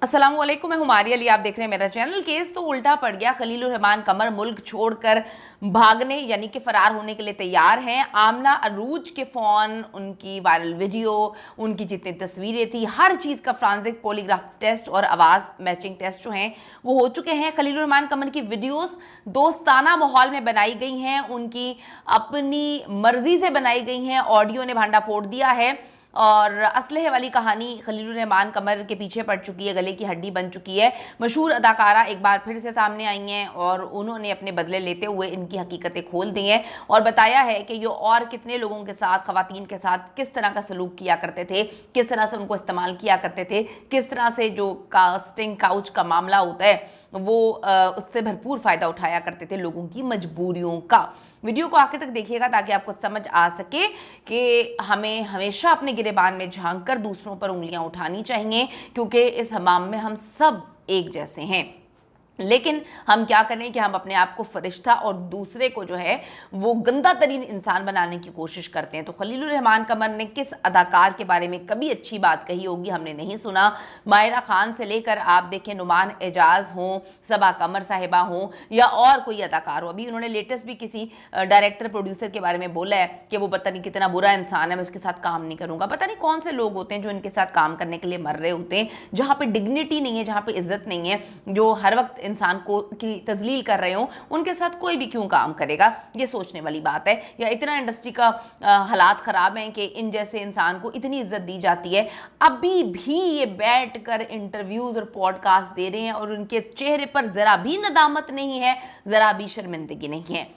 अस्सलामुअलैकुम, मैं हुमारी अली, आप देख रहे हैं मेरा चैनल। केस तो उल्टा पड़ गया। खलीलुर रहमान कमर मुल्क छोड़कर भागने यानी कि फरार होने के लिए तैयार हैं। आमना अरूज के फ़ोन, उनकी वायरल वीडियो, उनकी जितनी तस्वीरें थी, हर चीज़ का फ्रांसिक पॉलीग्राफ टेस्ट और आवाज़ मैचिंग टेस्ट जो हैं वो हो चुके हैं। खलीलुर रहमान कमर की वीडियोस दोस्ताना माहौल में बनाई गई हैं, उनकी अपनी मर्जी से बनाई गई हैं। ऑडियो ने भांडा फोड़ दिया है और असलहे वाली कहानी खलीलुर रहमान कमर के पीछे पड़ चुकी है, गले की हड्डी बन चुकी है। मशहूर अदाकारा एक बार फिर से सामने आई हैं और उन्होंने अपने बदले लेते हुए इनकी हकीकतें खोल दी हैं और बताया है कि ये और कितने लोगों के साथ, खवातीन के साथ किस तरह का सलूक किया करते थे, किस तरह से उनको इस्तेमाल किया करते थे, किस तरह से जो कास्टिंग काउच का मामला होता है वो उससे भरपूर फ़ायदा उठाया करते थे लोगों की मजबूरियों का। वीडियो को आखिर तक देखिएगा ताकि आपको समझ आ सके कि हमें हमेशा अपने गिरेबान में झांक कर दूसरों पर उंगलियां उठानी चाहिए, क्योंकि इस हमाम में हम सब एक जैसे हैं। लेकिन हम क्या करें कि हम अपने आप को फरिश्ता और दूसरे को जो है वो गंदा तरीन इंसान बनाने की कोशिश करते हैं। तो खलीलुर रहमान कमर ने किस अदाकार के बारे में कभी अच्छी बात कही होगी हमने नहीं सुना। मायरा खान से लेकर आप देखें नुमान एजाज हों, सबा कमर साहिबा हों या और कोई अदाकार हो। अभी उन्होंने लेटेस्ट भी किसी डायरेक्टर प्रोड्यूसर के बारे में बोला है कि वो पता नहीं कितना बुरा इंसान है, मैं उसके साथ काम नहीं करूँगा। पता नहीं कौन से लोग होते हैं जो इनके साथ काम करने के लिए मर रहे होते हैं, जहाँ पर डिग्निटी नहीं है, जहाँ पर इज्जत नहीं है, जो हर वक्त इंसान को की तजलील कर रहे हो, उनके साथ कोई भी क्यों काम करेगा। ये सोचने वाली बात है। या इतना इंडस्ट्री का हालात ख़राब हैं कि इन जैसे इंसान को इतनी इज्जत दी जाती है, अभी भी ये बैठ कर इंटरव्यूज़ और पॉडकास्ट दे रहे हैं और उनके चेहरे पर ज़रा भी नदामत नहीं है, ज़रा भी शर्मिंदगी नहीं है।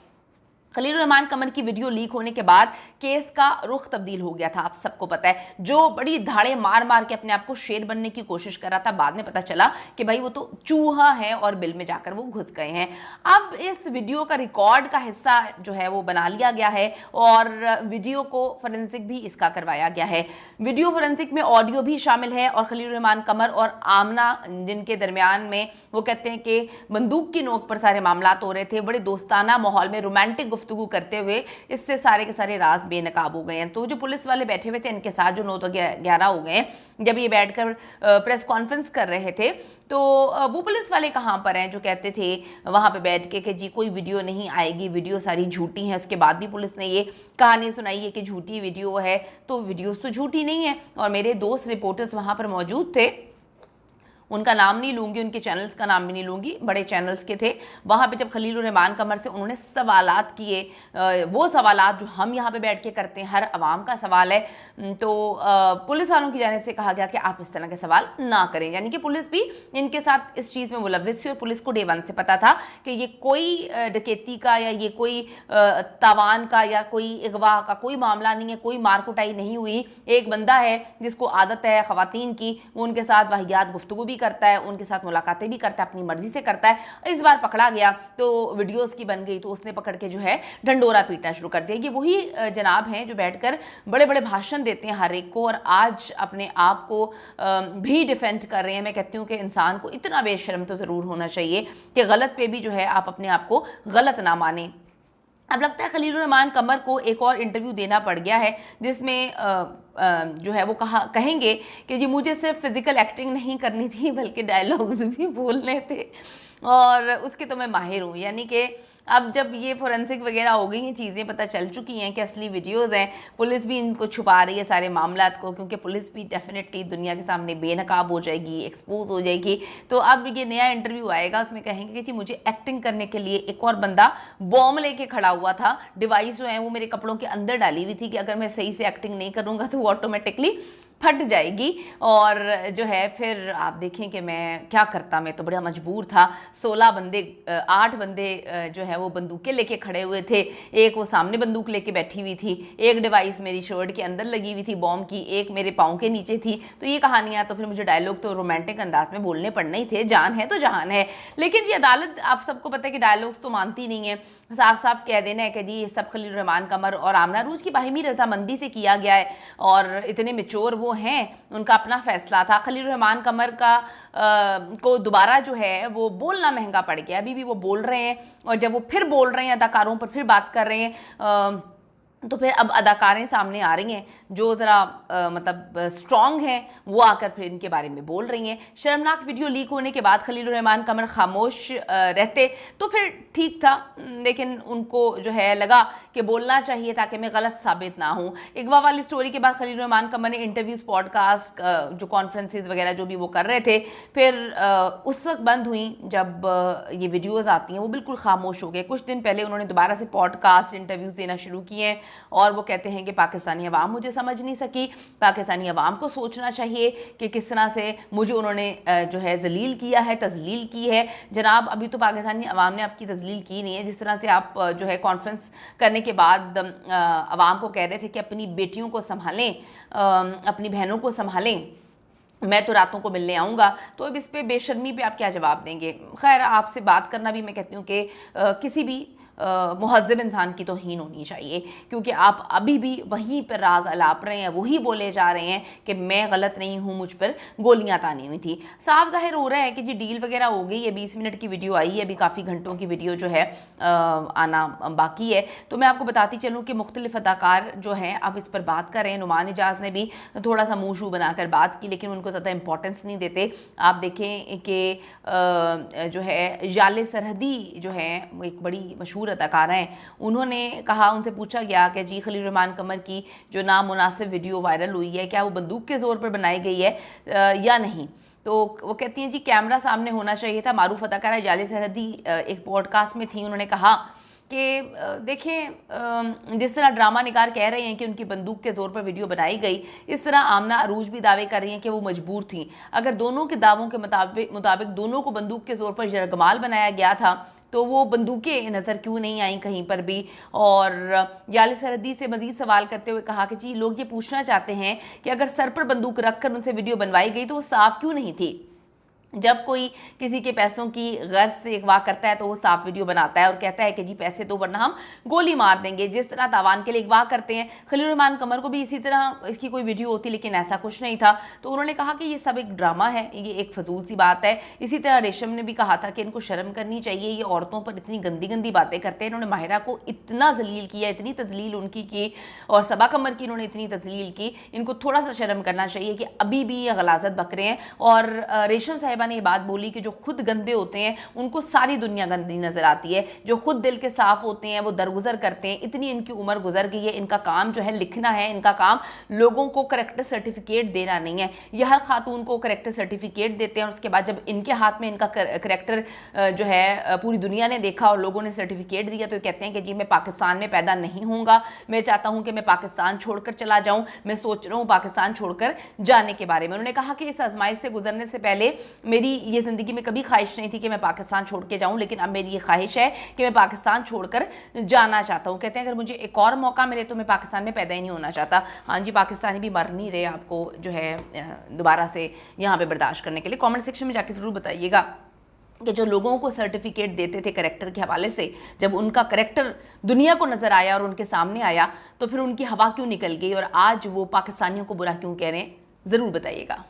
खलीलुर रहमान कमर की वीडियो लीक होने के बाद केस का रुख तब्दील हो गया था, आप सबको पता है। जो बड़ी धाड़े मार मार के अपने आप को शेर बनने की कोशिश कर रहा था, बाद में पता चला कि भाई वो तो चूहा है और बिल में जाकर वो घुस गए हैं। अब इस वीडियो का रिकॉर्ड का हिस्सा जो है वो बना लिया गया है और वीडियो को फोरेंसिक भी इसका करवाया गया है। वीडियो फोरेंसिक में ऑडियो भी शामिल है और खलीलुर रहमान कमर और आमना जिनके दरमियान में वो कहते हैं कि बंदूक की नोक पर सारे मामला हो रहे थे, बड़े दोस्ताना माहौल में रोमांटिक गुफ्तगू करते हुए इससे सारे के सारे राज बेनकाब हो गए हैं। तो जो पुलिस वाले बैठे हुए थे इनके साथ, जो 9 तो 11 हो गए हैं, जब ये बैठकर प्रेस कॉन्फ्रेंस कर रहे थे तो वो पुलिस वाले कहाँ पर हैं जो कहते थे वहाँ पे बैठ के कि जी कोई वीडियो नहीं आएगी, वीडियो सारी झूठी है। उसके बाद भी पुलिस ने ये कहानी सुनाई है कि झूठी वीडियो है, तो वीडियोस तो झूठी नहीं है। और मेरे दोस्त रिपोर्टर्स वहाँ पर मौजूद थे, उनका नाम नहीं लूँगी, उनके चैनल्स का नाम भी नहीं लूँगी, बड़े चैनल्स के थे। वहाँ पे जब खलीलुर रहमान कमर से उन्होंने सवालात किए, वो सवालात जो हम यहाँ पे बैठ के करते हैं, हर आवाम का सवाल है, तो पुलिस वालों की जानिब से कहा गया कि आप इस तरह के सवाल ना करें। यानी कि पुलिस भी इनके साथ इस चीज़ में मुलव्विस थी और पुलिस को डे वन से पता था कि ये कोई डकैती का या ये कोई तावान का या कोई अगवा का कोई मामला नहीं है, कोई मार कुटाई नहीं हुई। एक बंदा है जिसको आदत है ख़वातीन की, वो उनके साथ वाहियात गुफ्तगू भी करता है, उनके साथ मुलाकातें भी करता है, अपनी मर्जी से करता है। इस बार पकड़ा गया तो वीडियोस की बन गई, तो उसने पकड़ के जो है ढंडोरा पीटना शुरू कर दिया। ये वही जनाब हैं जो बैठकर बड़े बड़े भाषण देते हैं हर एक को और आज अपने आप को भी डिफेंड कर रहे हैं। मैं कहती हूँ कि इंसान को इतना बेशर्म तो ज़रूर होना चाहिए कि गलत पे भी जो है आप अपने आप को गलत ना माने। अब लगता है खलीलुर रहमान कमर को एक और इंटरव्यू देना पड़ गया है जिसमें जो है वो कहेंगे कि जी मुझे सिर्फ फिजिकल एक्टिंग नहीं करनी थी बल्कि डायलॉग्स भी बोलने थे और उसके तो मैं माहिर हूँ। यानी कि अब जब ये फोरेंसिक वगैरह हो गई हैं, चीज़ें पता चल चुकी हैं कि असली वीडियोज़ हैं, पुलिस भी इनको छुपा रही है सारे मामलात को, क्योंकि पुलिस भी डेफिनेटली दुनिया के सामने बेनकाब हो जाएगी, एक्सपोज हो जाएगी। तो अब ये नया इंटरव्यू आएगा, उसमें कहेंगे कि जी मुझे एक्टिंग करने के लिए एक और बंदा बॉम्ब लेके खड़ा हुआ था, डिवाइस जो है वो मेरे कपड़ों के अंदर डाली हुई थी कि अगर मैं सही से एक्टिंग नहीं करूँगा तो वो ऑटोमेटिकली फट जाएगी। और जो है फिर आप देखें कि मैं क्या करता, मैं तो बड़ा मजबूर था। 8 बंदे जो है वो बंदूकें लेके खड़े हुए थे, एक वो सामने बंदूक लेके बैठी हुई थी, एक डिवाइस मेरी शर्ट के अंदर लगी हुई थी बॉम्ब की, एक मेरे पाँव के नीचे थी। तो ये कहानियाँ, तो फिर मुझे डायलॉग तो रोमांटिक अंदाज में बोलने पड़ने ही थे, जान है तो जहान है। लेकिन ये अदालत आप सबको पता है कि डायलॉग्स तो मानती नहीं है, साफ साफ कह देना है कि जी ये सब खलीलुर रहमान कमर और आमना अरूज की बाहिमी रजामंदी से किया गया है और इतने मेच्योर वो हैं, उनका अपना फैसला था। खलीलुर रहमान कमर का को दोबारा जो है वो बोलना महंगा पड़ गया। अभी भी वो बोल रहे हैं और जब वो फिर बोल रहे हैं अदाकारों पर फिर बात कर रहे हैं तो फिर अब अदाकारें सामने आ रही हैं जो ज़रा मतलब स्ट्रॉन्ग हैं वो आकर फिर इनके बारे में बोल रही हैं। शर्मनाक वीडियो लीक होने के बाद खलीलुर रहमान कमर खामोश रहते तो फिर ठीक था, लेकिन उनको जो है लगा कि बोलना चाहिए ताकि मैं गलत साबित ना हूँ। अगवा वाली स्टोरी के बाद खलीलुर रहमान कमर ने इंटरव्यूज़, पॉडकास्ट, जो कॉन्फ्रेंसेस वगैरह जो भी वो कर रहे थे, फिर उस वक्त बंद हुई जब ये वीडियोस आती हैं। वो बिल्कुल खामोश हो गए। कुछ दिन पहले उन्होंने दोबारा से पॉडकास्ट, इंटरव्यूज़ देना शुरू किए हैं और वो कहते हैं कि पाकिस्तानी अवाम मुझे समझ नहीं सकी, पाकिस्तानी अवाम को सोचना चाहिए कि किस तरह से मुझे उन्होंने जो है जलील किया है, तजलील की है। जनाब, अभी तो पाकिस्तानी अवाम ने आपकी तजलील की नहीं है। जिस तरह से आप जो है कॉन्फ्रेंस करने के बाद अवाम को कह रहे थे कि अपनी बेटियों को संभालें, अपनी बहनों को संभालें, मैं तो रातों को मिलने आऊँगा, तो अब इस पे बेशर्मी पे आप क्या जवाब देंगे? खैर, आपसे बात करना भी मैं कहती हूँ कि किसी भी मुहज़्ज़ब इंसान की तौहीन होनी चाहिए, क्योंकि आप अभी भी वहीं पर राग अलाप रहे हैं, वही बोले जा रहे हैं कि मैं गलत नहीं हूँ, मुझ पर गोलियाँ तानी हुई थी। साफ ज़ाहिर हो रहा है कि जी डील वगैरह हो गई है। 20 मिनट की वीडियो आई है, अभी काफ़ी घंटों की वीडियो जो है आना बाकी है। तो मैं आपको बताती चलूँ कि मुख्तलिफ अदाकार जो हैं अब इस पर बात कर रहे हैं। नुमान इजाज़ ने भी थोड़ा सा मुँह शू बनाकर बात की, लेकिन उनको ज़्यादा इंपॉर्टेंस नहीं देते। आप देखें कि जो है याले सरहदी जो है एक बड़ी मशहूर अदाकारा हैं, उन्होंने कहा, उनसे पूछा गया कि जी खलील रहमान कमर की जो नामुनासिब वीडियो वायरल हुई है, क्या वो बंदूक के ज़ोर पर बनाई गई है या नहीं? तो वो कहती हैं जी कैमरा सामने होना चाहिए था। मारूफ अदाकारा याले सरहदी एक पॉडकास्ट में थी, उन्होंने कहा कि देखें, जिस तरह ड्रामा निगार कह रहे हैं कि उनकी बंदूक के ज़ोर पर वीडियो बनाई गई, इस तरह आमना अरूज भी दावे कर रही हैं कि वो मजबूर थी। अगर दोनों के दावों के मुताबिक दोनों को बंदूक के ज़ोर पर यरगमाल बनाया गया था, तो वो बंदूकें नज़र क्यों नहीं आई कहीं पर भी? और याले सरहदी से मज़ीद सवाल करते हुए कहा कि जी लोग ये पूछना चाहते हैं कि अगर सर पर बंदूक रखकर उनसे वीडियो बनवाई गई तो वो साफ क्यों नहीं थी? जब कोई किसी के पैसों की गर्ज से अगवा करता है तो वो साफ वीडियो बनाता है और कहता है कि जी पैसे दो वरना हम गोली मार देंगे, जिस तरह तावान के लिए अगवा करते हैं। खलील रहमान कमर को भी इसी तरह इसकी कोई वीडियो होती, लेकिन ऐसा कुछ नहीं था। तो उन्होंने कहा कि ये सब एक ड्रामा है, ये एक फजूल सी बात है। इसी तरह रेशम ने भी कहा था कि इनको शर्म करनी चाहिए, ये औरतों पर इतनी गंदी गंदी बातें करते हैं। इन्होंने माहिरा को इतना जलील किया, इतनी तजलील उनकी की, और सबा कमर की इन्होंने इतनी तजलील की। इनको थोड़ा सा शर्म करना चाहिए कि अभी भी ये गलाजत बक रहे हैं। और रेशम साहिबा ने ये बात बोली कि जो खुद गंदे होते हैं उनको सारी दुनिया गंदी नजर आती है, जो खुद दिल के साफ होते हैं वो दरगुजर करते हैं। इतनी इनकी उम्र गुजर गई है, इनका काम जो है लिखना है, इनका काम लोगों को करेक्टर सर्टिफिकेट देना नहीं है। यह हर खातून को करेक्टर सर्टिफिकेट देते हैं और उसके बाद जब इनके हाथ में इनका करेक्टर जो है पूरी दुनिया ने देखा और लोगों ने सर्टिफिकेट दिया, तो कहते हैं कि जी मैं पाकिस्तान में पैदा नहीं होऊंगा, मैं चाहता हूं कि मैं पाकिस्तान छोड़कर चला जाऊं, मैं सोच रहा हूं पाकिस्तान छोड़कर जाने के बारे में। उन्होंने कहा कि इस आजमाइश से गुजरने से पहले मेरी ये जिंदगी में कभी ख्वाहिश नहीं थी कि मैं पाकिस्तान छोड़ के जाऊं, लेकिन अब मेरी ये ख्वाहिश है कि मैं पाकिस्तान छोड़कर जाना चाहता हूं। कहते हैं अगर मुझे एक और मौका मिले तो मैं पाकिस्तान में पैदा ही नहीं होना चाहता। हाँ जी, पाकिस्तानी भी मर नहीं रहे आपको जो है दोबारा से यहाँ पे बर्दाश्त करने के लिए। कमेंट सेक्शन में जाके ज़रूर बताइएगा कि जो लोगों को सर्टिफिकेट देते थे करेक्टर के हवाले से, जब उनका करेक्टर दुनिया को नज़र आया और उनके सामने आया तो फिर उनकी हवा क्यों निकल गई और आज वो पाकिस्तानियों को बुरा क्यों कह रहे हैं? ज़रूर बताइएगा।